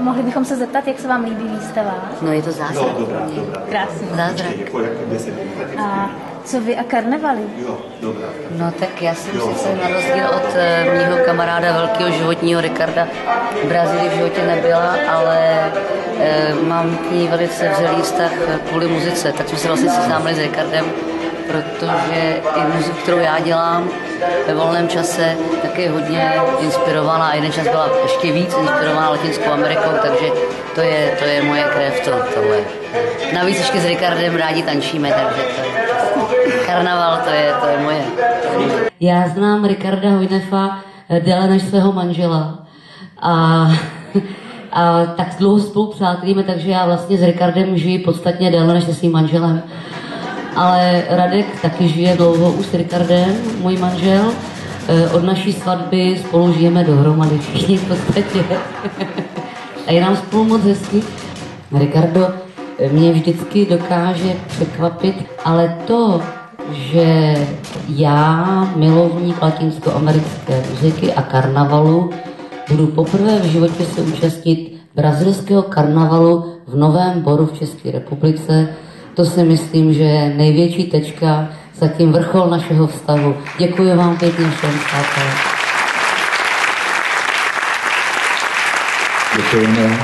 mohli bychom se zeptat, jak se vám líbí výstava? No je to zázrak. No, dobrá. Krásný. Zázrak. A co vy a karnevaly? No tak já jsem sice na rozdíl od mýho kamaráda velkého životního Ricarda v Brazílii v životě nebyla, ale mám k ní velice vřelý vztah kvůli muzice, tak jsme se vlastně seznámili s Ricardem, protože i muziku, kterou já dělám ve volném čase, tak je hodně inspirovaná a jeden čas byla ještě víc inspirovaná Latinskou Amerikou, takže to je moje krev, tohle. Navíc ještě s Ricardem rádi tančíme, takže karnaval, to je moje. Já znám Ricarda Hojnefa déle než svého manžela a tak dlouho spolu přátelíme, takže já vlastně s Ricardem žiji podstatně déle než se svým manželem. Ale Radek taky žije dlouho už s Ricardem, můj manžel. Od naší svatby spolu žijeme dohromady všichni v podstatě. A je nám spolu moc hezky. Ricardo mě vždycky dokáže překvapit, ale to, že já, milovník latinskoamerické muziky a karnavalu, budu poprvé v životě se účastnit brazilského karnavalu v Novém Boru v České republice, to si myslím, že je největší tečka, zatím vrchol našeho vztahu. Děkuji vám pěkně všem, přátelé. Děkujeme.